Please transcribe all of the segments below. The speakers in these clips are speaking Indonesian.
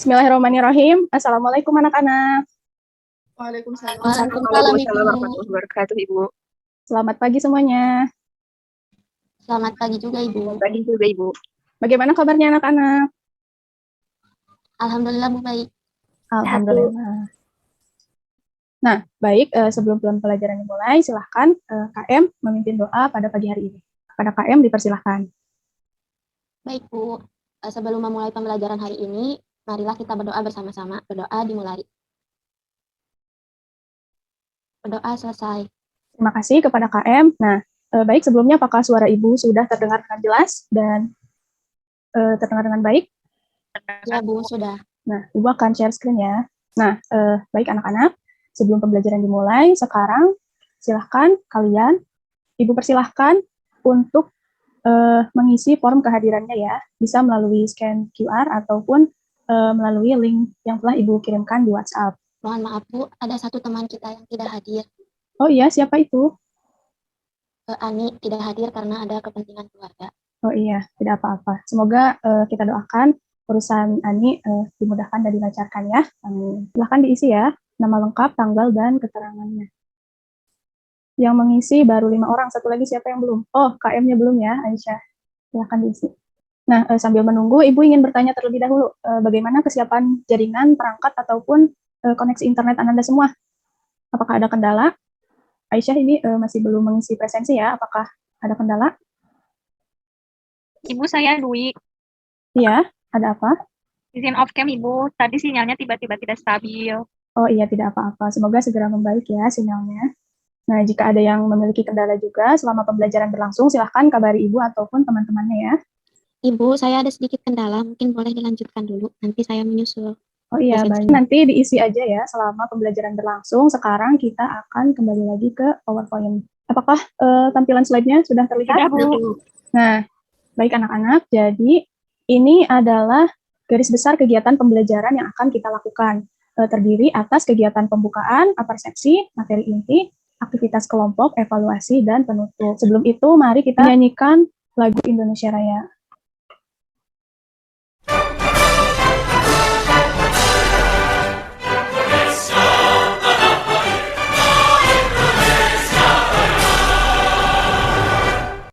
Bismillahirrahmanirrahim. Assalamualaikum anak-anak. Waalaikumsalam. Waalaikumsalam, Ibu. Warahmatullahi wabarakatuh, Ibu. Selamat pagi semuanya. Selamat pagi juga, Ibu. Selamat pagi juga, Ibu. Bagaimana kabarnya anak-anak? Alhamdulillah, Bu, baik. Alhamdulillah. Nah, baik, sebelum pelajaran dimulai, silahkan KM memimpin doa pada pagi hari ini. Pada KM dipersilahkan. Baik, Bu. Sebelum memulai pembelajaran hari ini, marilah kita berdoa bersama-sama. Berdoa dimulai. Berdoa selesai. Terima kasih kepada KM. Nah, baik, sebelumnya apakah suara Ibu sudah terdengar dengan jelas dan terdengar dengan baik? Ya, Bu, sudah. Nah, Ibu akan share screen ya. Nah, baik anak-anak, sebelum pembelajaran dimulai, sekarang silahkan kalian, Ibu persilahkan untuk mengisi form kehadirannya ya, bisa melalui scan QR ataupun melalui link yang telah Ibu kirimkan di WhatsApp. Mohon maaf, Bu, ada satu teman kita yang tidak hadir. Oh iya, siapa itu? Ani tidak hadir karena ada kepentingan keluarga. Oh iya, tidak apa-apa. Semoga kita doakan urusan Ani dimudahkan dan dilancarkan ya. Silahkan diisi ya, nama lengkap, tanggal, dan keterangannya. Yang mengisi baru 5 orang, satu lagi siapa yang belum? Oh, KM-nya belum ya, Aisyah. Silahkan diisi. Nah, sambil menunggu, Ibu ingin bertanya terlebih dahulu, bagaimana kesiapan jaringan, perangkat, ataupun koneksi internet Ananda semua? Apakah ada kendala? Aisyah ini masih belum mengisi presensi ya, apakah ada kendala? Ibu, saya Dwi. Iya, ada apa? Izin off cam, Ibu. Tadi sinyalnya tiba-tiba tidak stabil. Oh iya, tidak apa-apa. Semoga segera membaik ya sinyalnya. Nah, jika ada yang memiliki kendala juga selama pembelajaran berlangsung, silahkan kabari Ibu ataupun teman-temannya ya. Ibu, saya ada sedikit kendala. Mungkin boleh dilanjutkan dulu. Nanti saya menyusul. Oh iya, baik. Nanti diisi aja ya selama pembelajaran berlangsung. Sekarang kita akan kembali lagi ke PowerPoint. Apakah tampilan slide-nya sudah terlihat? Sudah, Bu. Nah, baik anak-anak. Jadi, ini adalah garis besar kegiatan pembelajaran yang akan kita lakukan. Terdiri atas kegiatan pembukaan, apersepsi, materi inti, aktivitas kelompok, evaluasi, dan penutup. Sebelum itu, mari kita nyanyikan lagu Indonesia Raya.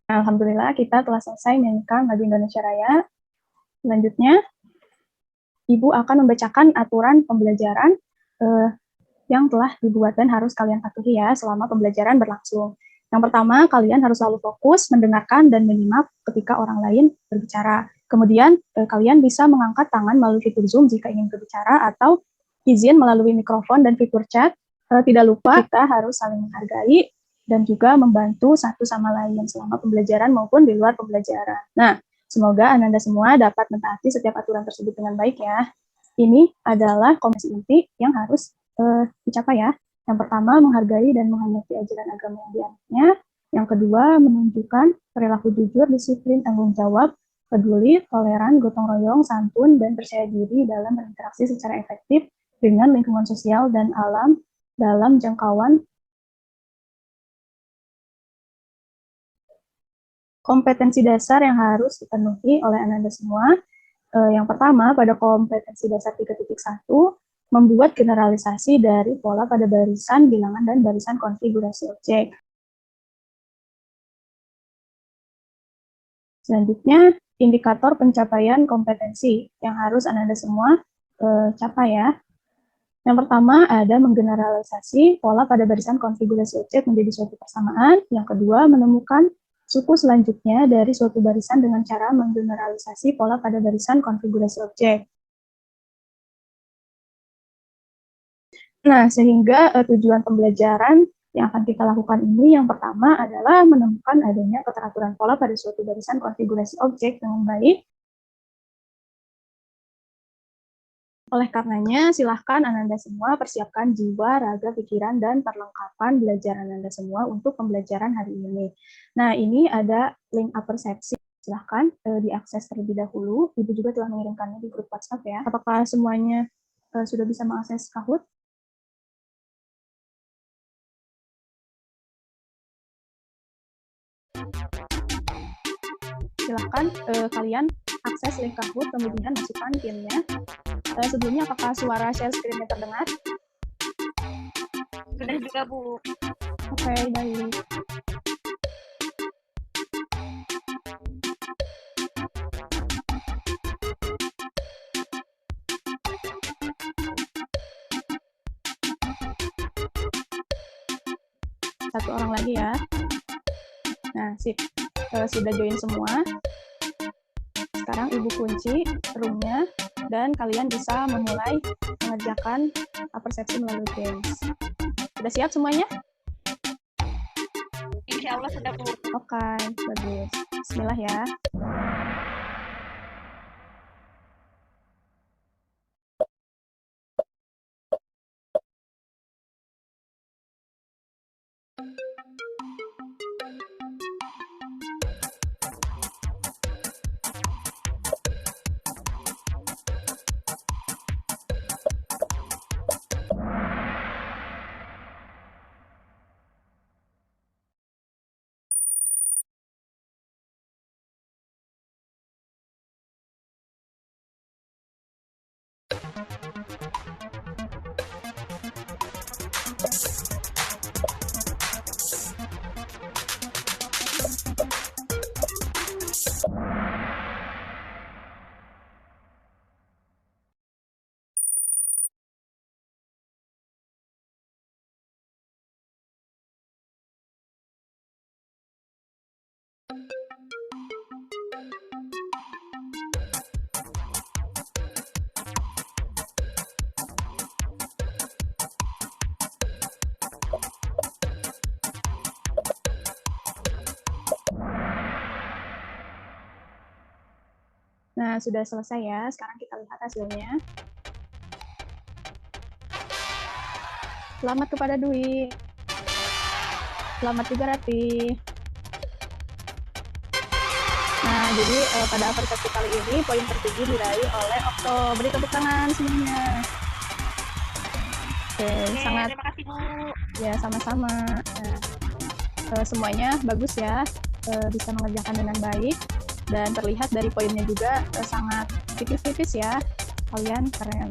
Alhamdulillah, kita telah selesai menyanyikan lagu Indonesia Raya. Selanjutnya, Ibu akan membacakan aturan pembelajaran yang telah dibuat dan harus kalian patuhi ya selama pembelajaran berlangsung. Yang pertama, kalian harus selalu fokus, mendengarkan, dan menyimak ketika orang lain berbicara. Kemudian, kalian bisa mengangkat tangan melalui fitur Zoom jika ingin berbicara, atau izin melalui mikrofon dan fitur chat. Tidak lupa, kita harus saling menghargai dan juga membantu satu sama lain selama pembelajaran maupun di luar pembelajaran. Nah, semoga Ananda semua dapat mentaati setiap aturan tersebut dengan baik ya. Ini adalah komisi inti yang harus dicapai ya. Yang pertama, menghargai dan menghormati ajaran agama yang dianutnya. Yang kedua, menunjukkan perilaku jujur, disiplin, tanggung jawab, peduli, toleran, gotong royong, santun, dan percaya diri dalam berinteraksi secara efektif dengan lingkungan sosial dan alam dalam jangkauan kompetensi dasar yang harus dipenuhi oleh Ananda semua. Yang pertama, pada kompetensi dasar 3.1, membuat generalisasi dari pola pada barisan, bilangan, dan barisan konfigurasi objek. Selanjutnya, indikator pencapaian kompetensi yang harus Ananda semua capai ya. Yang pertama, ada menggeneralisasi pola pada barisan konfigurasi objek menjadi suatu persamaan. Yang kedua, menemukan suku selanjutnya dari suatu barisan dengan cara menggeneralisasi pola pada barisan konfigurasi objek. Nah, sehingga tujuan pembelajaran yang akan kita lakukan ini yang pertama adalah menemukan adanya keteraturan pola pada suatu barisan konfigurasi objek dengan baik. Oleh karenanya, silahkan Ananda semua persiapkan jiwa, raga, pikiran, dan perlengkapan belajar Ananda semua untuk pembelajaran hari ini. Nah, ini ada link apersepsi. Silahkan diakses terlebih dahulu. Ibu juga telah mengirimkannya di grup WhatsApp ya. Apakah semuanya sudah bisa mengakses Kahoot? Silahkan kalian akses link Kahoot, kemudian masukkan PIN-nya. Sebelumnya, apakah suara share screen-nya terdengar? Sudah juga, Bu. Oke, baik. Satu orang lagi ya. Nah, sip. Sudah join semua. Sekarang Ibu kunci room-nya dan kalian bisa memulai mengerjakan persepsi melalui games. Sudah siap semuanya? Insya Allah sudah, Bu. Oke, bagus. Bismillah ya. Nah, sudah selesai ya. Sekarang kita lihat hasilnya. Selamat kepada Dwi. Selamat juga Rati. Nah, jadi pada persepsi kali ini poin tertinggi diraih oleh Okto. Beri tepuk tangan semuanya. Oke, sangat. Terima kasih, Bu. Ya, sama-sama. Nah, semuanya bagus ya. Bisa mengerjakan dengan baik. Dan terlihat dari poinnya juga sangat tipis-tipis ya. Kalian keren.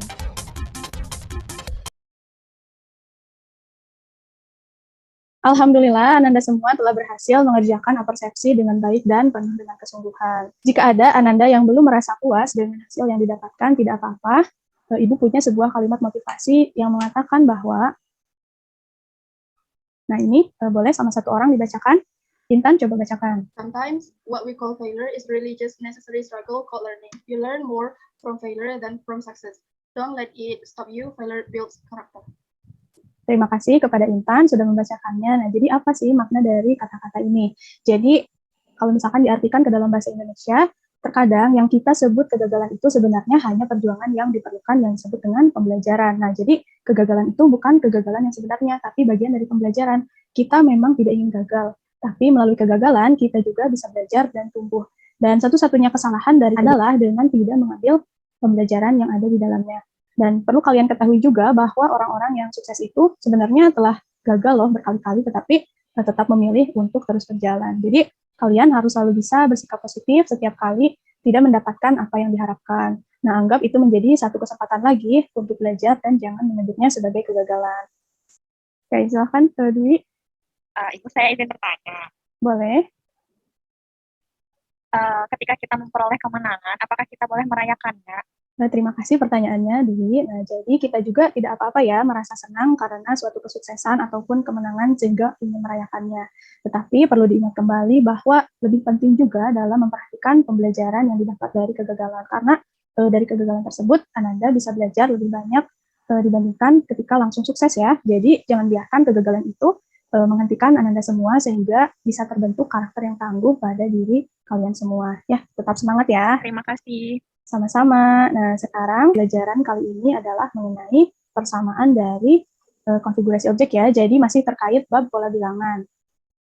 Alhamdulillah, Ananda semua telah berhasil mengerjakan persepsi dengan baik dan penuh dengan kesungguhan. Jika ada Ananda yang belum merasa puas dengan hasil yang didapatkan, tidak apa-apa. Ibu punya sebuah kalimat motivasi yang mengatakan bahwa, nah ini boleh sama satu orang dibacakan. Intan, coba bacakan. Sometimes what we call failure is really just necessary struggle called learning. You learn more from failure than from success. Don't let it stop you. Failure builds character. Terima kasih kepada Intan sudah membacakannya. Nah, jadi apa sih makna dari kata-kata ini? Jadi, kalau misalkan diartikan ke dalam bahasa Indonesia, terkadang yang kita sebut kegagalan itu sebenarnya hanya perjuangan yang diperlukan yang disebut dengan pembelajaran. Nah, jadi kegagalan itu bukan kegagalan yang sebenarnya, tapi bagian dari pembelajaran. Kita memang tidak ingin gagal, tapi melalui kegagalan kita juga bisa belajar dan tumbuh. Dan satu-satunya kesalahan adalah dengan tidak mengambil pembelajaran yang ada di dalamnya. Dan perlu kalian ketahui juga bahwa orang-orang yang sukses itu sebenarnya telah gagal loh berkali-kali, tetapi tetap memilih untuk terus berjalan. Jadi kalian harus selalu bisa bersikap positif setiap kali tidak mendapatkan apa yang diharapkan. Nah, anggap itu menjadi satu kesempatan lagi untuk belajar dan jangan menyebutnya sebagai kegagalan. Oke, silakan Dwi. Ibu, saya izin bertanya. Boleh. Ketika kita memperoleh kemenangan, apakah kita boleh merayakannya? Nah, terima kasih pertanyaannya, Dwi. Nah, jadi kita juga tidak apa-apa ya merasa senang karena suatu kesuksesan ataupun kemenangan sehingga ingin merayakannya. Tetapi perlu diingat kembali bahwa lebih penting juga dalam memperhatikan pembelajaran yang didapat dari kegagalan. Karena dari kegagalan tersebut, Ananda bisa belajar lebih banyak dibandingkan ketika langsung sukses ya. Jadi jangan biarkan kegagalan itu menghentikan Ananda semua sehingga bisa terbentuk karakter yang tangguh pada diri kalian semua. Ya, tetap semangat ya. Terima kasih. Sama-sama. Nah, sekarang pelajaran kali ini adalah mengenai persamaan dari konfigurasi objek ya. Jadi masih terkait bab pola bilangan.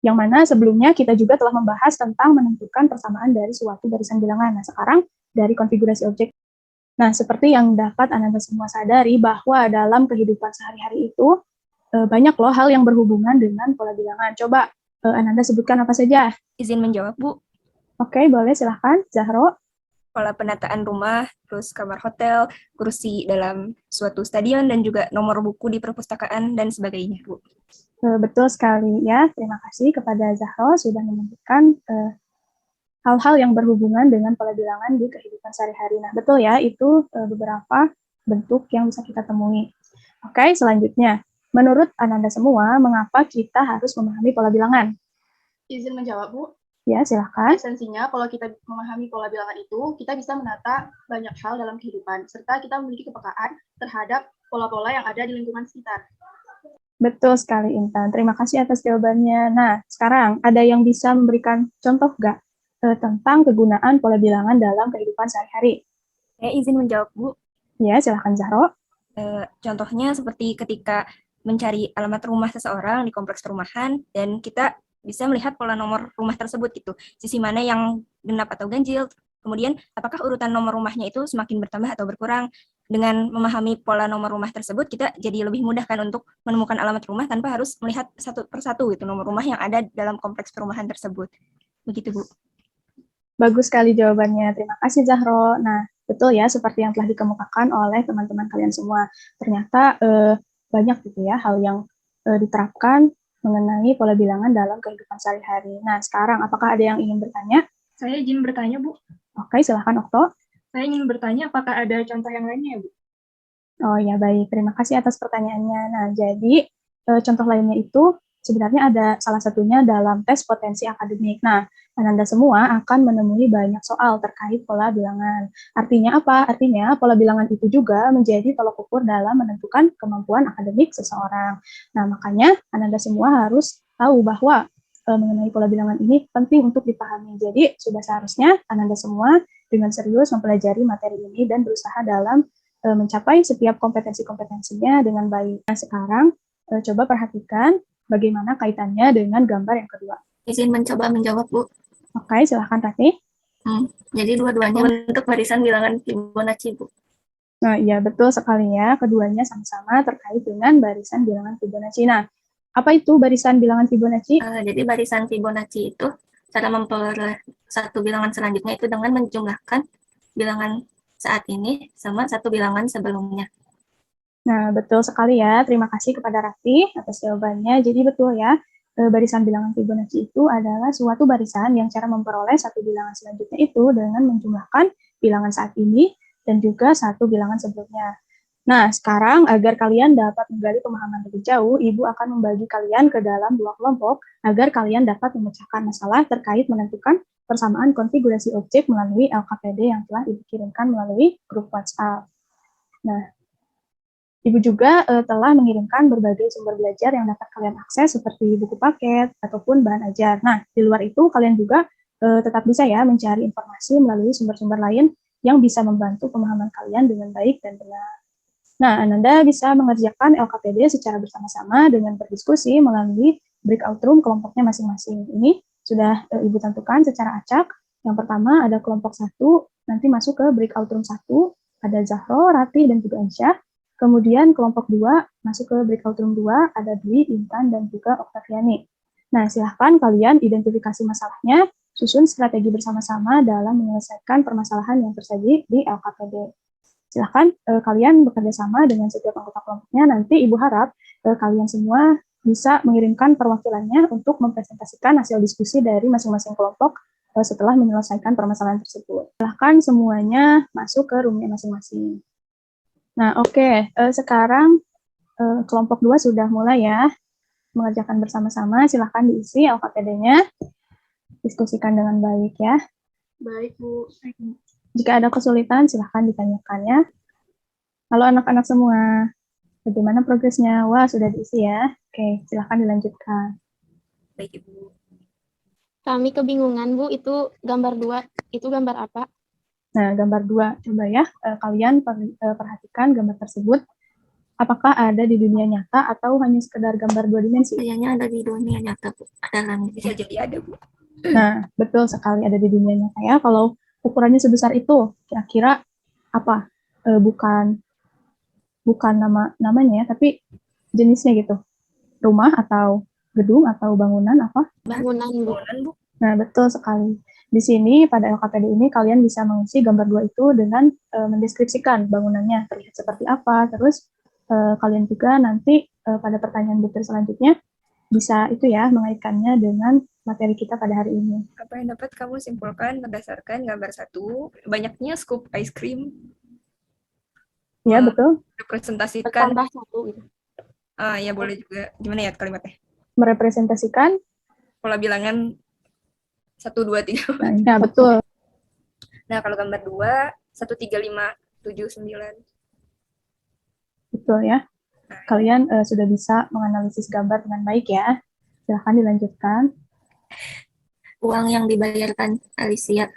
Yang mana sebelumnya kita juga telah membahas tentang menentukan persamaan dari suatu barisan bilangan. Nah, sekarang dari konfigurasi objek. Nah, seperti yang dapat Ananda semua sadari bahwa dalam kehidupan sehari-hari itu banyak loh hal yang berhubungan dengan pola bilangan. Coba Ananda sebutkan apa saja? Izin menjawab, Bu. Oke, boleh silahkan. Zahro. pola penataan rumah, terus kamar hotel, kursi dalam suatu stadion, dan juga nomor buku di perpustakaan, dan sebagainya, Bu. Betul sekali ya. Terima kasih kepada Zahro sudah menyebutkan hal-hal yang berhubungan dengan pola bilangan di kehidupan sehari-hari. Nah, betul ya, itu beberapa bentuk yang bisa kita temui. Oke, selanjutnya. Menurut Ananda semua, mengapa kita harus memahami pola bilangan? Izin menjawab, Bu. Ya, silakan. Esensinya, kalau kita memahami pola bilangan itu, kita bisa menata banyak hal dalam kehidupan, serta kita memiliki kepekaan terhadap pola-pola yang ada di lingkungan sekitar. Betul sekali, Intan. Terima kasih atas jawabannya. Nah, sekarang ada yang bisa memberikan contoh nggak tentang kegunaan pola bilangan dalam kehidupan sehari-hari? Saya izin menjawab, Bu. Ya, silakan Zahro. Contohnya seperti ketika mencari alamat rumah seseorang di kompleks perumahan, dan kita bisa melihat pola nomor rumah tersebut gitu, sisi mana yang genap atau ganjil, kemudian apakah urutan nomor rumahnya itu semakin bertambah atau berkurang. Dengan memahami pola nomor rumah tersebut, kita jadi lebih mudah kan untuk menemukan alamat rumah tanpa harus melihat satu persatu gitu nomor rumah yang ada dalam kompleks perumahan tersebut. Begitu, Bu. Bagus sekali jawabannya. Terima kasih, Zahro. Nah, betul ya, seperti yang telah dikemukakan oleh teman-teman kalian semua. Ternyata banyak gitu ya hal yang diterapkan mengenai pola bilangan dalam kehidupan sehari-hari. Nah, sekarang apakah ada yang ingin bertanya? Saya izin bertanya, Bu. Oke, silahkan Okto. Saya ingin bertanya apakah ada contoh yang lainnya, Bu? Oh ya, baik. Terima kasih atas pertanyaannya. Nah, jadi contoh lainnya itu sebenarnya ada salah satunya dalam tes potensi akademik. Nah, Ananda semua akan menemui banyak soal terkait pola bilangan. Artinya apa? Artinya pola bilangan itu juga menjadi tolok ukur dalam menentukan kemampuan akademik seseorang. Nah, makanya Ananda semua harus tahu bahwa mengenai pola bilangan ini penting untuk dipahami. Jadi, sudah seharusnya Ananda semua dengan serius mempelajari materi ini dan berusaha dalam mencapai setiap kompetensi-kompetensinya dengan baik. Nah, sekarang coba perhatikan bagaimana kaitannya dengan gambar yang kedua. Izin mencoba menjawab, Bu. Oke, silahkan Rati. Jadi dua-duanya bentuk barisan bilangan Fibonacci, Bu. Nah, iya betul sekali ya. Keduanya sama-sama terkait dengan barisan bilangan Fibonacci. Nah, apa itu barisan bilangan Fibonacci? Jadi barisan Fibonacci itu cara memperoleh satu bilangan selanjutnya itu dengan menjumlahkan bilangan saat ini sama satu bilangan sebelumnya. Nah, betul sekali ya. Terima kasih kepada Raffi atas jawabannya. Jadi betul ya, barisan bilangan Fibonacci itu adalah suatu barisan yang cara memperoleh satu bilangan selanjutnya itu dengan menjumlahkan bilangan saat ini dan juga satu bilangan sebelumnya. Nah, sekarang agar kalian dapat menggali pemahaman lebih jauh, Ibu akan membagi kalian ke dalam dua kelompok agar kalian dapat memecahkan masalah terkait menentukan persamaan konfigurasi objek melalui LKPD yang telah dikirimkan melalui grup WhatsApp. Nah, Ibu juga telah mengirimkan berbagai sumber belajar yang dapat kalian akses seperti buku paket ataupun bahan ajar. Nah, di luar itu kalian juga tetap bisa ya mencari informasi melalui sumber-sumber lain yang bisa membantu pemahaman kalian dengan baik dan benar. Nah, Ananda bisa mengerjakan LKPD secara bersama-sama dengan berdiskusi melalui breakout room kelompoknya masing-masing. Ini sudah Ibu tentukan secara acak. Yang pertama ada kelompok 1, nanti masuk ke breakout room 1, ada Zahro, Rati, dan juga Aisyah. Kemudian kelompok 2 masuk ke breakout room 2, ada Dwi, Intan, dan juga Oktaviani. Nah, silahkan kalian identifikasi masalahnya, susun strategi bersama-sama dalam menyelesaikan permasalahan yang tersaji di LKPD. Silahkan kalian bekerja sama dengan setiap anggota kelompoknya. Nanti Ibu harap kalian semua bisa mengirimkan perwakilannya untuk mempresentasikan hasil diskusi dari masing-masing kelompok setelah menyelesaikan permasalahan tersebut. Silahkan semuanya masuk ke roomnya masing-masing. Nah, oke. Sekarang kelompok 2 sudah mulai ya mengerjakan bersama-sama. Silahkan diisi LKPD-nya. Diskusikan dengan baik ya. Baik, Bu. Jika ada kesulitan, silahkan ditanyakan ya. Halo anak-anak semua, bagaimana progresnya? Wah, sudah diisi ya. Oke, silahkan dilanjutkan. Baik, Ibu. Kami kebingungan, Bu, itu gambar 2, itu gambar apa? Nah, gambar 2, coba ya, kalian perhatikan gambar tersebut. Apakah ada di dunia nyata atau hanya sekedar gambar 2 dimensi? Kayaknya ada di dunia nyata, Bu. Ada dalam Bisa jadi ada, Bu. Nah, betul sekali ada di dunia nyata ya. Kalau ukurannya sebesar itu, kira-kira apa? Bukan namanya ya, tapi jenisnya gitu. Rumah atau gedung atau bangunan apa? Bangunan, Bu. Bangunan, Bu. Nah, betul sekali. Di sini pada LKPD ini kalian bisa mengisi gambar 2 itu dengan mendeskripsikan bangunannya terlihat seperti apa. Terus kalian juga nanti pada pertanyaan butir selanjutnya bisa itu ya mengaitkannya dengan materi kita pada hari ini. Apa yang dapat kamu simpulkan berdasarkan gambar 1? Banyaknya scoop ice cream Ya, betul. representasikan. Bertambah 1 gitu. Ya boleh juga. Gimana ya kalimatnya? Merepresentasikan. Pola bilangan 1, 2, 3. Nah, ya, betul. Nah, kalau gambar 2, 1, 3, 5, 7, 9. Betul ya. Kalian sudah bisa menganalisis gambar dengan baik ya. Silahkan dilanjutkan. Uang yang dibayarkan Alicia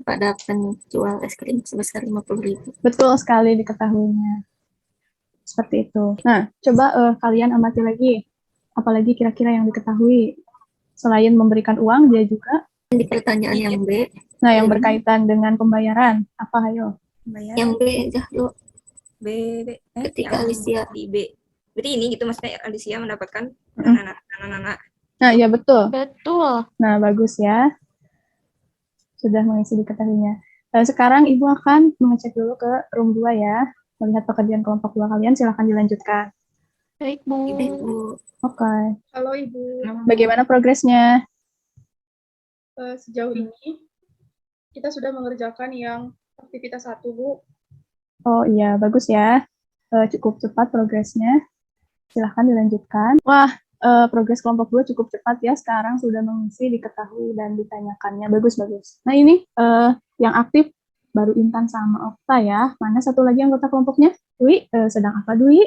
pada penjual es krim sebesar 50.000. Betul sekali diketahuinya. Seperti itu. Nah, coba kalian amati lagi. Apalagi kira-kira yang diketahui. Selain memberikan uang, dia juga. Di pertanyaan yang B. Nah, yang berkaitan dengan pembayaran. Apa, ayo? Yang B aja dulu. B. Ketika Alicia di B. Berarti ini gitu maksudnya Alicia mendapatkan anak-anak. Nah, ya betul. Betul. Nah, bagus ya. Sudah mengisi diketahuinya. Sekarang Ibu akan mengecek dulu ke room 2 ya. Melihat pekerjaan kelompok 2 kalian, silahkan dilanjutkan. Baik, Bu. Ibu. Oke. Halo Ibu. Bagaimana progresnya? Sejauh ini kita sudah mengerjakan yang aktivitas 1, Bu. Oh iya, bagus ya. Cukup cepat progresnya. Silahkan dilanjutkan. Wah, progres kelompok 2 cukup cepat ya. Sekarang sudah mengisi, diketahui, dan ditanyakannya. Bagus-bagus. Nah ini yang aktif baru Intan sama Okta ya. Mana satu lagi anggota kelompoknya? Dwi, sedang apa Dwi?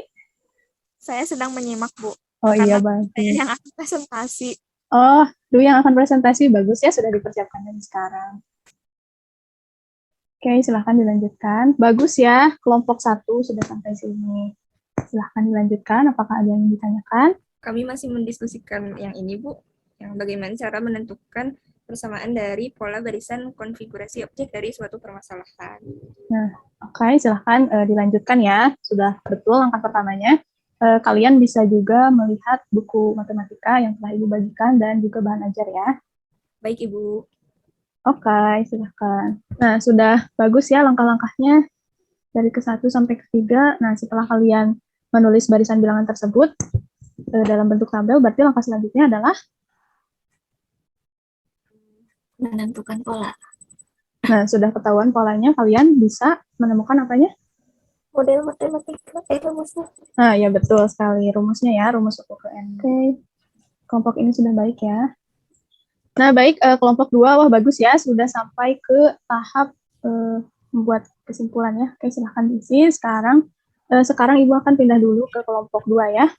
Saya sedang menyimak, Bu. Oh iya, Karena bagus. yang aku presentasi. Oh, Dwi yang akan presentasi. Bagus ya, sudah dipersiapkan dari sekarang. Oke, silahkan dilanjutkan. Bagus ya, kelompok 1 sudah sampai sini. Silahkan dilanjutkan, apakah ada yang ditanyakan? Kami masih mendiskusikan yang ini, Bu. Yang bagaimana cara menentukan persamaan dari pola barisan konfigurasi objek dari suatu permasalahan. Oke, silahkan dilanjutkan ya. Sudah betul langkah pertamanya. Kalian bisa juga melihat buku matematika yang telah Ibu bagikan dan juga bahan ajar ya. Baik, Ibu. Oke, silahkan. Nah, sudah bagus ya langkah-langkahnya dari ke-1 sampai ke-3. Nah, setelah kalian menulis barisan bilangan tersebut dalam bentuk tabel, berarti langkah selanjutnya adalah menentukan pola. nah, sudah ketahuan polanya, kalian bisa menemukan apanya? Model matematika, rumusnya. Nah, ya betul sekali. Rumusnya ya, rumus UKN. Oke, kelompok ini sudah baik ya. Nah, baik, kelompok 2, wah bagus ya, sudah sampai ke tahap membuat kesimpulannya. Oke, silahkan diisi. Sekarang Ibu akan pindah dulu ke kelompok 2 ya.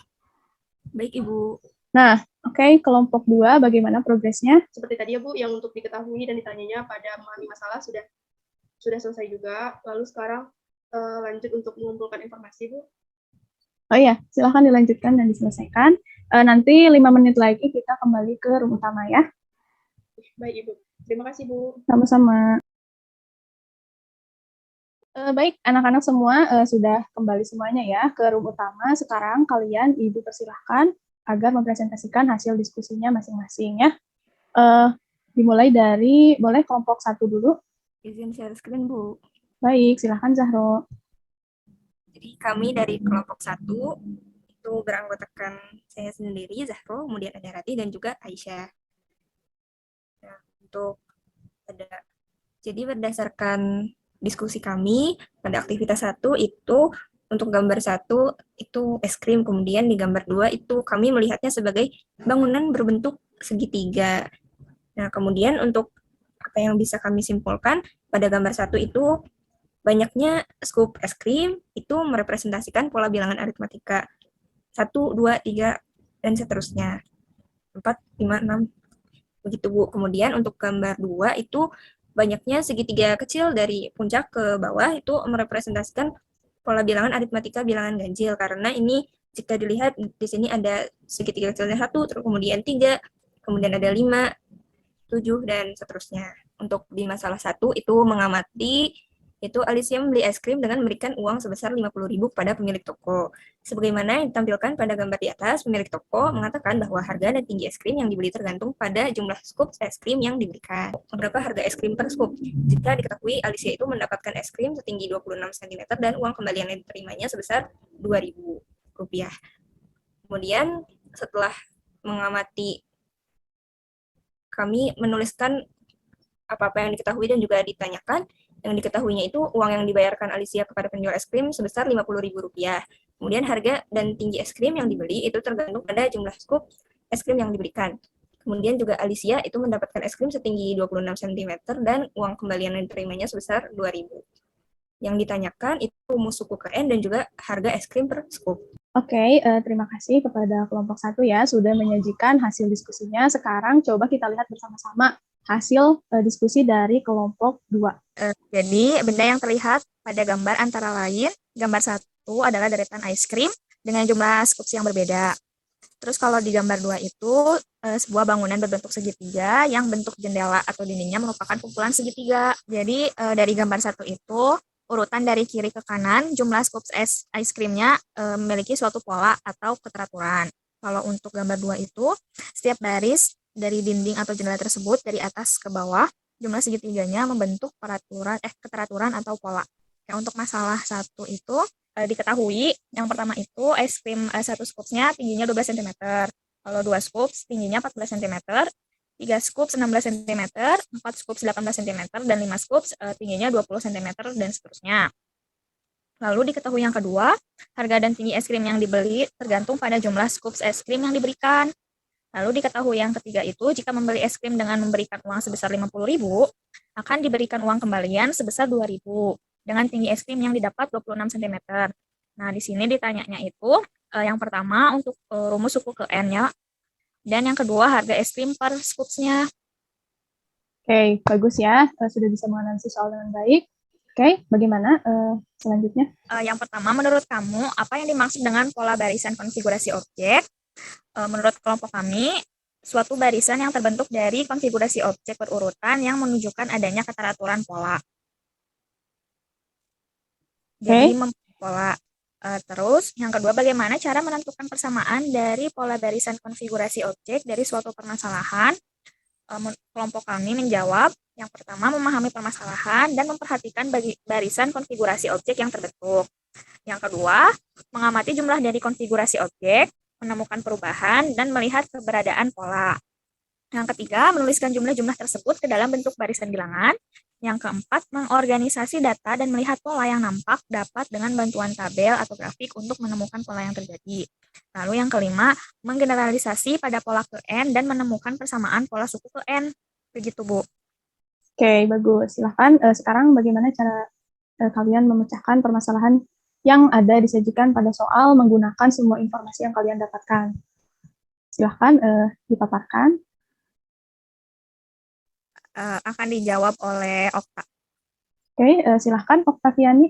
Baik, Ibu. Nah, oke, kelompok 2, bagaimana progresnya? Seperti tadi ya Bu, yang untuk diketahui dan ditanyanya pada memahami masalah sudah selesai juga. Lalu sekarang lanjut untuk mengumpulkan informasi Bu. Oh iya, silahkan dilanjutkan dan diselesaikan. Nanti 5 menit lagi kita kembali ke room utama ya. Baik Ibu. Terima kasih Bu. Sama-sama. Baik, anak-anak semua sudah kembali semuanya ya ke room utama. Sekarang kalian Ibu persilahkan agar mempresentasikan hasil diskusinya masing-masing ya. Dimulai dari, boleh kelompok 1 dulu. Izin share screen, Bu. Baik, silahkan Zahro. Jadi kami dari kelompok 1 itu beranggotakan saya sendiri, Zahro, kemudian ada Rati dan juga Aisyah. Nah, jadi berdasarkan diskusi kami pada aktivitas 1 itu untuk gambar 1 itu es krim, kemudian di gambar 2 itu kami melihatnya sebagai bangunan berbentuk segitiga. Nah, kemudian untuk apa yang bisa kami simpulkan pada gambar 1 itu banyaknya scoop es krim itu merepresentasikan pola bilangan aritmatika 1, 2, 3, dan seterusnya. 4, 5, 6, begitu Bu. Kemudian untuk gambar 2 itu banyaknya segitiga kecil dari puncak ke bawah itu merepresentasikan pola bilangan aritmatika bilangan ganjil, karena ini jika dilihat di sini ada segitiga kecilnya 1, terus kemudian 3, kemudian ada 5, 7, dan seterusnya. Untuk di masalah 1 itu mengamati yaitu Alicia membeli es krim dengan memberikan uang sebesar 50.000 kepada pemilik toko. Sebagaimana yang ditampilkan pada gambar di atas, pemilik toko mengatakan bahwa harga dan tinggi es krim yang dibeli tergantung pada jumlah scoop es krim yang diberikan. Berapa harga es krim per scoop? Jika diketahui Alicia itu mendapatkan es krim setinggi 26 cm dan uang kembalian yang diterimanya sebesar Rp2.000. Kemudian setelah mengamati, kami menuliskan apa-apa yang diketahui dan juga ditanyakan. Yang diketahuinya itu uang yang dibayarkan Alicia kepada penjual es krim sebesar Rp50.000. Kemudian harga dan tinggi es krim yang dibeli itu tergantung pada jumlah scoop es krim yang diberikan. Kemudian juga Alicia itu mendapatkan es krim setinggi 26 cm dan uang kembalian yang diterimanya sebesar Rp2.000. Yang ditanyakan itu rumus suku ke N dan juga harga es krim per scoop. Oke, terima kasih kepada kelompok 1 ya, sudah menyajikan hasil diskusinya. Sekarang coba kita lihat bersama-sama hasil diskusi dari kelompok 2. Jadi, benda yang terlihat pada gambar antara lain, gambar 1 adalah deretan ice cream dengan jumlah scoops yang berbeda. Terus kalau di gambar 2 itu, sebuah bangunan berbentuk segitiga yang bentuk jendela atau dindingnya merupakan kumpulan segitiga. Jadi, dari gambar 1 itu, urutan dari kiri ke kanan, jumlah scoops ice creamnya memiliki suatu pola atau keteraturan. Kalau untuk gambar 2 itu, setiap baris dari dinding atau jendela tersebut dari atas ke bawah, jumlah segitiganya membentuk keteraturan atau pola. Ya, untuk masalah 1 itu diketahui yang pertama itu es krim 1 scoopsnya tingginya 12 cm. Kalau 2 scoops tingginya 14 cm, 3 scoops 16 cm, 4 scoops 18 cm, dan 5 scoops tingginya 20 cm, dan seterusnya. Lalu diketahui yang kedua, harga dan tinggi es krim yang dibeli tergantung pada jumlah scoops es krim yang diberikan. Lalu diketahui yang ketiga itu, jika membeli es krim dengan memberikan uang sebesar Rp50.000, akan diberikan uang kembalian sebesar Rp2.000 dengan tinggi es krim yang didapat 26 cm. Nah, di sini ditanyanya itu, yang pertama untuk rumus suku ke N-nya, dan yang kedua harga es krim per scoopsnya. Oke, bagus ya, sudah bisa menganalisis soal dengan baik. Oke, bagaimana selanjutnya? Yang pertama, menurut kamu, apa yang dimaksud dengan pola barisan konfigurasi objek? Menurut kelompok kami, suatu barisan yang terbentuk dari konfigurasi objek berurutan yang menunjukkan adanya keteraturan pola. Jadi, pola. Terus, yang kedua, bagaimana cara menentukan persamaan dari pola barisan konfigurasi objek dari suatu permasalahan? Kelompok kami menjawab, yang pertama, memahami permasalahan dan memperhatikan barisan konfigurasi objek yang terbentuk. Yang kedua, mengamati jumlah dari konfigurasi objek, menemukan perubahan, dan melihat keberadaan pola. Yang ketiga, menuliskan jumlah-jumlah tersebut ke dalam bentuk barisan bilangan. Yang keempat, mengorganisasi data dan melihat pola yang nampak dapat dengan bantuan tabel atau grafik untuk menemukan pola yang terjadi. Lalu yang kelima, menggeneralisasi pada pola ke N dan menemukan persamaan pola suku ke N. Begitu, Bu. Oke, bagus. Silahkan sekarang bagaimana cara kalian memecahkan permasalahan yang ada disajikan pada soal menggunakan semua informasi yang kalian dapatkan. Silahkan dipaparkan. Akan dijawab oleh Okta. Oke, silahkan Oktaviani.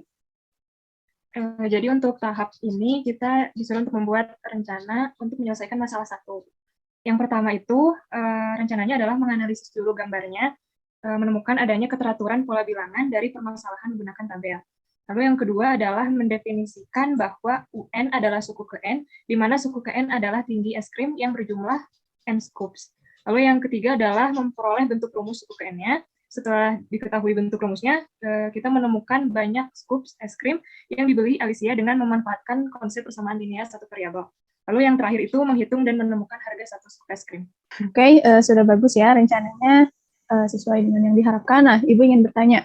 Jadi untuk tahap ini kita disuruh untuk membuat rencana untuk menyelesaikan masalah 1. Yang pertama itu rencananya adalah menganalisis dulu gambarnya, menemukan adanya keteraturan pola bilangan dari permasalahan menggunakan tabel. Lalu yang kedua adalah mendefinisikan bahwa UN adalah suku ke N, di mana suku ke N adalah tinggi es krim yang berjumlah N scoops. Lalu yang ketiga adalah memperoleh bentuk rumus suku ke N-nya. Setelah diketahui bentuk rumusnya, kita menemukan banyak scoops es krim yang dibeli Alicia dengan memanfaatkan konsep persamaan linear satu variabel. Lalu yang terakhir itu menghitung dan menemukan harga 1 scoop es krim. Oke, sudah bagus ya rencananya sesuai dengan yang diharapkan. Nah, Ibu ingin bertanya,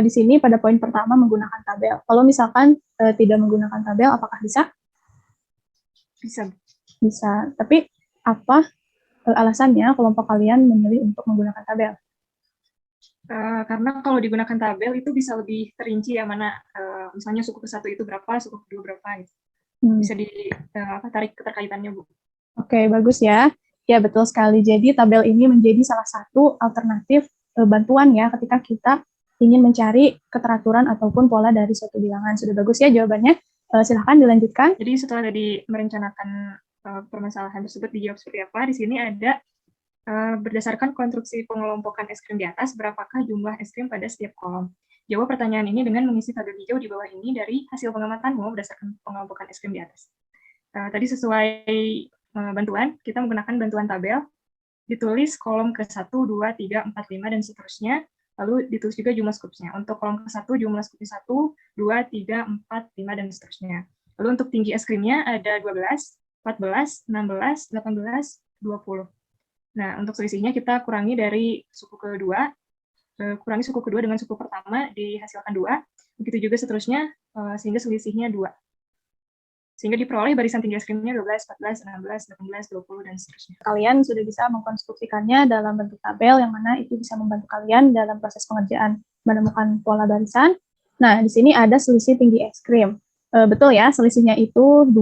di sini pada poin pertama menggunakan tabel. Kalau misalkan tidak menggunakan tabel, apakah bisa? Bisa. Bisa. Tapi apa alasannya kelompok kalian memilih untuk menggunakan tabel? Karena kalau digunakan tabel itu bisa lebih terinci ya mana misalnya suku ke-1 itu berapa, suku ke-2 berapa gitu. Bisa ditarik keterkaitannya, Bu. Oke, bagus ya. Ya, betul sekali. Jadi tabel ini menjadi salah satu alternatif bantuan ya ketika kita ingin mencari keteraturan ataupun pola dari suatu bilangan. Sudah bagus ya jawabannya. Silahkan dilanjutkan. Jadi setelah tadi merencanakan permasalahan tersebut dijawab seperti apa, di sini ada berdasarkan konstruksi pengelompokan es krim di atas, berapakah jumlah es krim pada setiap kolom. Jawab pertanyaan ini dengan mengisi tabel hijau di bawah ini dari hasil pengamatanmu berdasarkan pengelompokan es krim di atas. Tadi sesuai bantuan, kita menggunakan bantuan tabel, ditulis kolom ke-1, 2, 3, 4, 5, dan seterusnya, lalu ditulis juga jumlah skupsnya. Untuk kolom ke-1, jumlah skupnya 1, 2, 3, 4, 5, dan seterusnya. Lalu untuk tinggi es krimnya ada 12, 14, 16, 18, 20. Nah, untuk selisihnya kita kurangi dari suku kedua, kurangi suku kedua dengan suku pertama, dihasilkan 2, begitu juga seterusnya, sehingga selisihnya 2. Sehingga diperoleh barisan tinggi es krimnya 12, 14, 16, 18, 20, dan seterusnya. Kalian sudah bisa mengkonstruksikannya dalam bentuk tabel, yang mana itu bisa membantu kalian dalam proses pengerjaan menemukan pola barisan. Nah, di sini ada selisih tinggi es krim. Betul ya, selisihnya itu 2.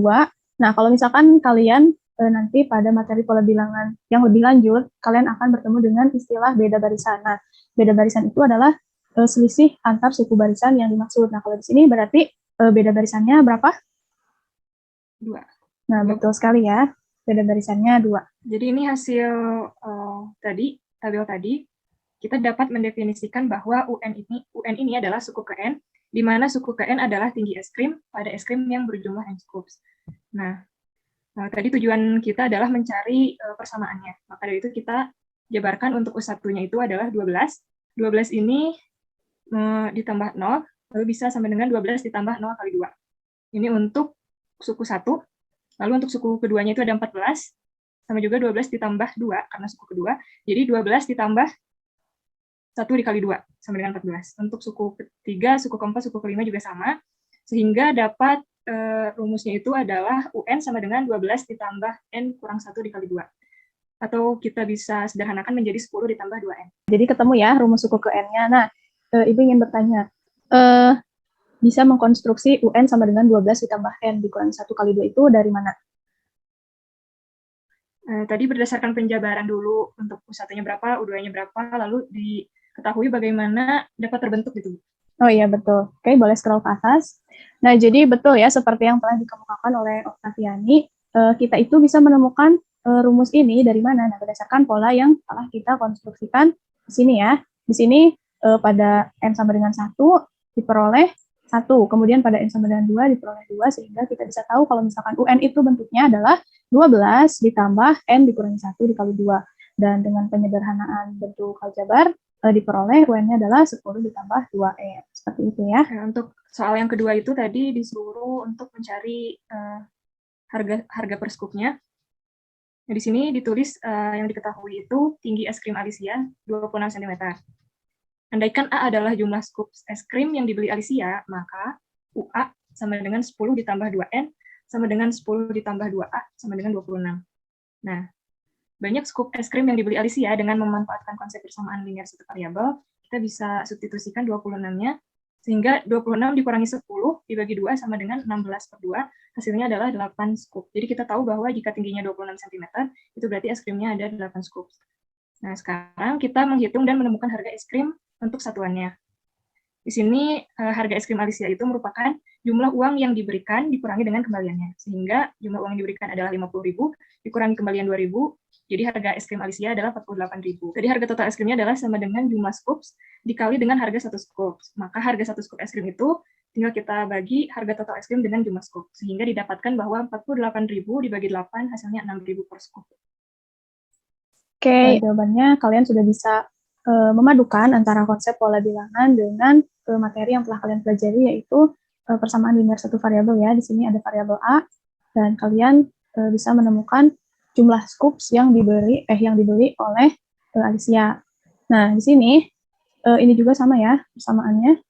Nah, kalau misalkan kalian nanti pada materi pola bilangan yang lebih lanjut, kalian akan bertemu dengan istilah beda barisan. Nah, beda barisan itu adalah selisih antar suku barisan yang dimaksud. Nah, kalau di sini berarti beda barisannya berapa? 2. Nah, betul sekali ya. Beda barisannya 2. Jadi ini hasil tabel tadi, kita dapat mendefinisikan bahwa UN ini adalah suku ke N, di mana suku ke N adalah tinggi es krim pada es krim yang berjumlah N scoops. Nah, tadi tujuan kita adalah mencari persamaannya. Maka dari itu kita jabarkan untuk U1-nya itu adalah 12. 12 ini ditambah 0, lalu bisa sama dengan 12 ditambah 0 kali 2. Ini untuk suku 1. Lalu untuk suku keduanya itu ada 14, sama juga 12 ditambah 2, karena suku kedua. Jadi 12 ditambah 1 dikali 2, sama dengan 14. Untuk suku ketiga, suku keempat, suku kelima juga sama. Sehingga dapat rumusnya itu adalah UN sama dengan 12 ditambah N kurang 1 dikali 2. Atau kita bisa sederhanakan menjadi 10 ditambah 2N. Jadi ketemu ya rumus suku ke N-nya. Nah, Ibu ingin bertanya, bisa mengkonstruksi UN sama dengan 12 ditambah N dikurang 1 kali 2 itu dari mana? Tadi berdasarkan penjabaran dulu untuk U1-nya berapa, U2-nya berapa, lalu diketahui bagaimana dapat terbentuk gitu. Oh iya, betul. Oke, boleh scroll ke atas. Nah, jadi betul ya, seperti yang telah dikemukakan oleh Oktaviani, kita itu bisa menemukan rumus ini dari mana? Nah, berdasarkan pola yang telah kita konstruksikan di sini ya. Di sini pada N sama dengan 1 diperoleh 1, kemudian pada N sama dengan 2 diperoleh 2, sehingga kita bisa tahu kalau misalkan UN itu bentuknya adalah 12 ditambah N dikurangi 1 dikali 2. Dan dengan penyederhanaan bentuk aljabar, diperoleh UN-nya adalah 10 ditambah 2N. Seperti itu ya. Untuk soal yang kedua itu tadi disuruh untuk mencari harga per scoopnya. Nah, di sini ditulis yang diketahui itu tinggi es krim Alicia 26 cm. Andaikan A adalah jumlah scoop es krim yang dibeli Alicia, maka UA sama dengan 10 ditambah 2N sama dengan 10 ditambah 2A sama dengan 26. Nah, banyak scoop es krim yang dibeli Alicia dengan memanfaatkan konsep persamaan linear satu variabel, kita bisa substitusikan 26-nya, sehingga 26 dikurangi 10 dibagi 2 sama dengan 16 per 2, hasilnya adalah 8 scoop. Jadi kita tahu bahwa jika tingginya 26 cm, itu berarti es krimnya ada 8 scoop. Nah, sekarang kita menghitung dan menemukan harga es krim untuk satuannya. Di sini harga es krim Alicia itu merupakan jumlah uang yang diberikan dikurangi dengan kembaliannya. Sehingga jumlah uang yang diberikan adalah 50.000, dikurangi kembalian 2.000, jadi harga es krim Alicia adalah 48.000. Jadi harga total es krimnya adalah sama dengan jumlah scoops dikali dengan harga 1 scoop. Maka harga 1 scoop es krim itu tinggal kita bagi harga total es krim dengan jumlah scoop. Sehingga didapatkan bahwa 48.000 dibagi 8 hasilnya 6.000 per scoop. Oke, jawabannya kalian sudah bisa memadukan antara konsep pola bilangan dengan materi yang telah kalian pelajari, yaitu persamaan linear satu variabel ya. Di sini ada variabel A, dan kalian bisa menemukan jumlah scoops yang dibeli oleh Alicia. Nah, di sini ini juga sama ya persamaannya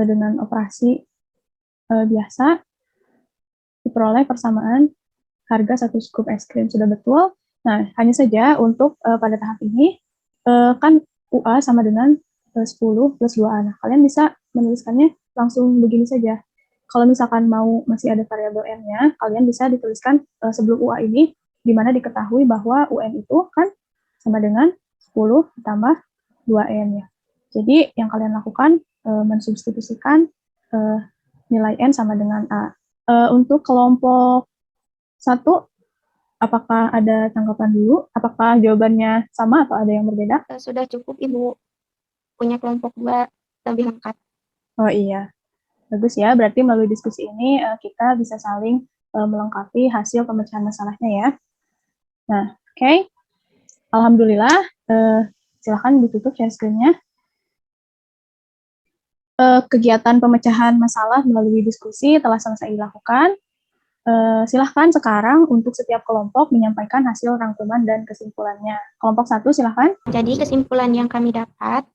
dengan operasi biasa diperoleh persamaan harga 1 scoop es krim. Sudah betul. Nah, hanya saja untuk pada tahap ini kan UA sama dengan 10 plus 2A. Nah, kalian bisa menuliskannya langsung begini saja. Kalau misalkan mau masih ada variabel N-nya, kalian bisa dituliskan sebelum UA ini, di mana diketahui bahwa UN itu kan sama dengan 10 ditambah 2N ya. Jadi, yang kalian lakukan mensubstitusikan nilai N sama dengan A. Untuk kelompok 1, apakah ada tanggapan dulu? Apakah jawabannya sama atau ada yang berbeda? Sudah cukup, Ibu. Punya kelompok 2 lebih lengkap. Oh iya, bagus ya. Berarti melalui diskusi ini kita bisa saling melengkapi hasil pemecahan masalahnya ya. Nah, oke. Alhamdulillah. Silakan ditutup share screen-nya. Kegiatan pemecahan masalah melalui diskusi telah selesai dilakukan. Silahkan sekarang untuk setiap kelompok menyampaikan hasil rangkuman dan kesimpulannya. Kelompok 1, silahkan. Jadi kesimpulan yang kami dapat,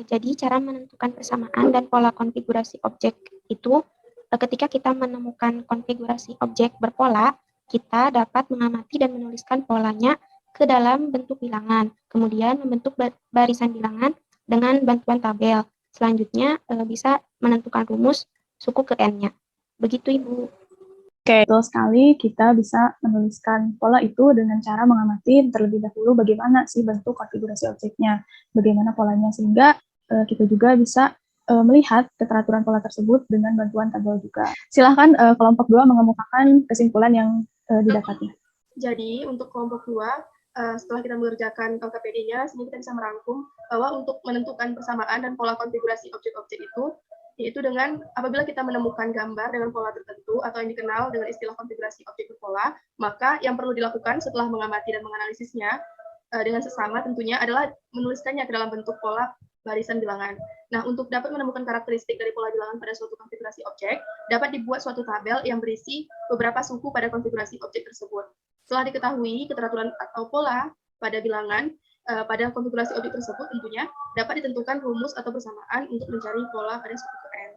jadi cara menentukan persamaan dan pola konfigurasi objek itu, ketika kita menemukan konfigurasi objek berpola, kita dapat mengamati dan menuliskan polanya ke dalam bentuk bilangan, kemudian membentuk barisan bilangan dengan bantuan tabel. Selanjutnya bisa menentukan rumus suku ke N-nya. Begitu, Ibu. Oke, betul sekali. Kita bisa menuliskan pola itu dengan cara mengamati terlebih dahulu bagaimana sih bentuk konfigurasi objeknya, bagaimana polanya, sehingga kita juga bisa melihat keteraturan pola tersebut dengan bantuan tabel juga. Silahkan kelompok 2 mengemukakan kesimpulan yang didapatnya. Jadi untuk kelompok 2, setelah kita mengerjakan LKPD-nya, sini kita bisa merangkum bahwa untuk menentukan persamaan dan pola konfigurasi objek-objek itu, yaitu dengan apabila kita menemukan gambar dengan pola tertentu atau yang dikenal dengan istilah konfigurasi objek berpola, maka yang perlu dilakukan setelah mengamati dan menganalisisnya dengan sesama tentunya adalah menuliskannya ke dalam bentuk pola barisan bilangan. Nah, untuk dapat menemukan karakteristik dari pola bilangan pada suatu konfigurasi objek, dapat dibuat suatu tabel yang berisi beberapa suku pada konfigurasi objek tersebut. Setelah diketahui keteraturan atau pola pada bilangan, pada konfigurasi objek tersebut tentunya dapat ditentukan rumus atau persamaan untuk mencari pola pada suku N.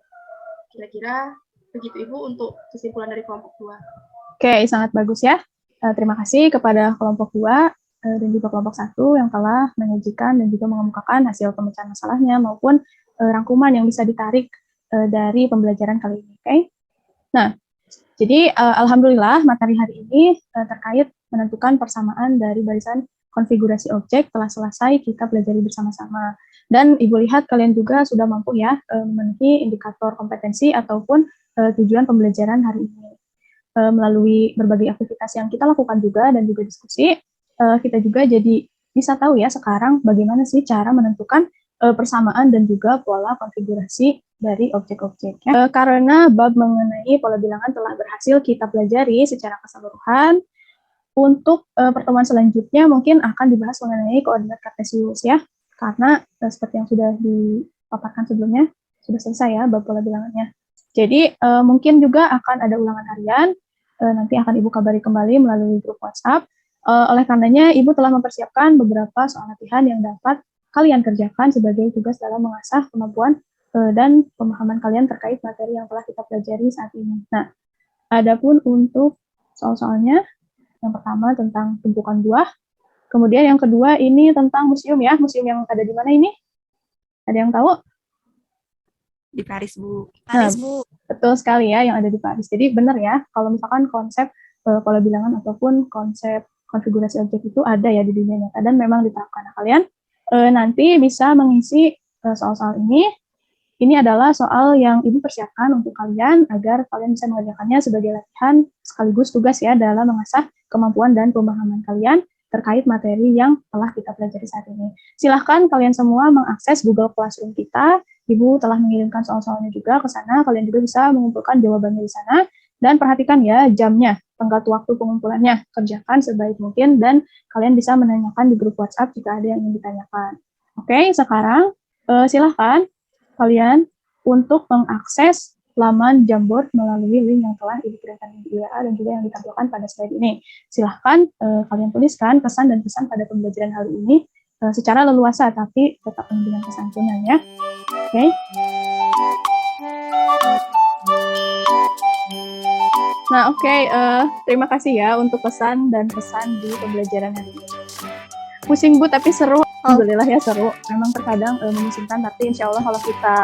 Kira-kira begitu Ibu untuk kesimpulan dari kelompok 2. Oke, sangat bagus ya. Terima kasih kepada kelompok 2 dan juga kelompok 1 yang telah menyajikan dan juga mengemukakan hasil pemecahan masalahnya maupun rangkuman yang bisa ditarik dari pembelajaran kali ini. Oke. Nah, jadi alhamdulillah materi hari ini terkait menentukan persamaan dari barisan konfigurasi objek telah selesai kita pelajari bersama-sama. Dan Ibu lihat kalian juga sudah mampu ya memenuhi indikator kompetensi ataupun tujuan pembelajaran hari ini. Melalui berbagai aktivitas yang kita lakukan juga dan juga diskusi, kita juga jadi bisa tahu ya sekarang bagaimana sih cara menentukan persamaan dan juga pola konfigurasi dari objek-objeknya. Karena bab mengenai pola bilangan telah berhasil kita pelajari secara keseluruhan, untuk pertemuan selanjutnya mungkin akan dibahas mengenai koordinat kartesius ya, karena seperti yang sudah dipaparkan sebelumnya, sudah selesai ya bab pola bilangannya. Jadi mungkin juga akan ada ulangan harian, nanti akan Ibu kabari kembali melalui grup WhatsApp. Oleh karenanya Ibu telah mempersiapkan beberapa soal latihan yang dapat kalian kerjakan sebagai tugas dalam mengasah kemampuan dan pemahaman kalian terkait materi yang telah kita pelajari saat ini. Nah, adapun untuk soal-soalnya, yang pertama tentang tumpukan buah, kemudian yang kedua ini tentang museum ya, museum yang ada di mana ini? Ada yang tahu? Di Paris, Bu. Paris, Bu. Betul sekali ya, yang ada di Paris. Jadi benar ya, kalau misalkan konsep pola bilangan ataupun konsep konfigurasi objek itu ada ya di dunia nyata dan memang diterapkan. Nah, kalian nanti bisa mengisi soal-soal ini. Ini adalah soal yang Ibu persiapkan untuk kalian agar kalian bisa mengerjakannya sebagai latihan sekaligus tugas ya dalam mengasah kemampuan dan pemahaman kalian terkait materi yang telah kita pelajari saat ini. Silahkan kalian semua mengakses Google Classroom kita. Ibu telah mengirimkan soal-soalnya juga ke sana. Kalian juga bisa mengumpulkan jawabannya di sana. Dan perhatikan ya jamnya, tenggat waktu pengumpulannya. Kerjakan sebaik mungkin dan kalian bisa menanyakan di grup WhatsApp jika ada yang ingin ditanyakan. Oke, sekarang silahkan kalian untuk mengakses laman Jamboard melalui link yang telah Ibu kirimkan di WA dan juga yang ditampilkan pada slide ini. Silahkan kalian tuliskan kesan dan pesan pada pembelajaran hari ini secara leluasa, tapi tetap dengan kesantunan ya. Oke. Nah, oke. Terima kasih ya untuk pesan dan pesan di pembelajaran hari ini. Pusing Bu, tapi seru. Alhamdulillah ya seru. Memang terkadang memusingkan, tapi insya Allah kalau kita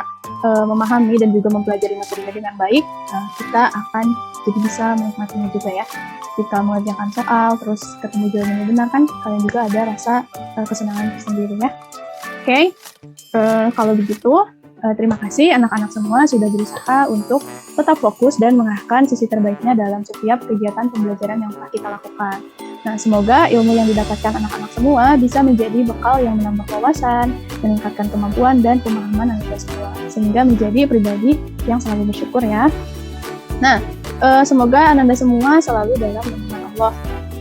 memahami dan juga mempelajari materinya dengan baik, kita akan jadi bisa menikmatinya juga ya. Jika mengerjakan soal, terus ketemu jawabannya benar kan, kalian juga ada rasa kesenangan tersendiri ya. Oke, kalau begitu, terima kasih anak-anak semua sudah berusaha untuk tetap fokus dan mengerahkan sisi terbaiknya dalam setiap kegiatan pembelajaran yang telah kita lakukan. Nah, semoga ilmu yang didapatkan anak-anak semua bisa menjadi bekal yang menambah wawasan, meningkatkan kemampuan dan pemahaman Anda semua, sehingga menjadi pribadi yang selalu bersyukur ya. Nah, semoga Anda semua selalu dalam lindungan Allah.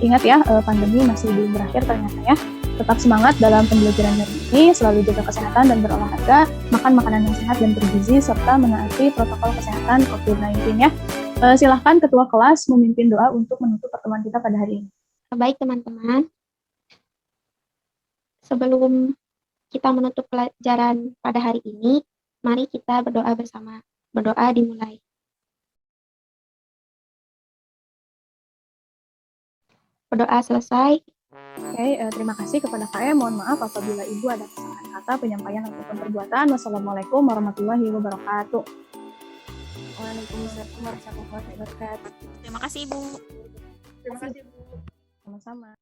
Ingat ya, pandemi masih belum berakhir ternyata ya. Tetap semangat dalam pembelajaran dari ini, selalu jaga kesehatan dan berolahraga, makan makanan yang sehat dan bergizi, serta menaati protokol kesehatan COVID-19 ya. Silahkan Ketua Kelas memimpin doa untuk menutup pertemuan kita pada hari ini. Baik teman-teman, sebelum kita menutup pelajaran pada hari ini, mari kita berdoa bersama. Berdoa dimulai. Berdoa selesai. Oke, terima kasih kepada KM. Mohon maaf apabila Ibu ada kesalahan kata, penyampaian ataupun perbuatan. Wassalamualaikum warahmatullahi wabarakatuh. Waalaikumsalam warahmatullahi wabarakatuh. Terima kasih, Ibu. Terima kasih, Bu. Sama-sama.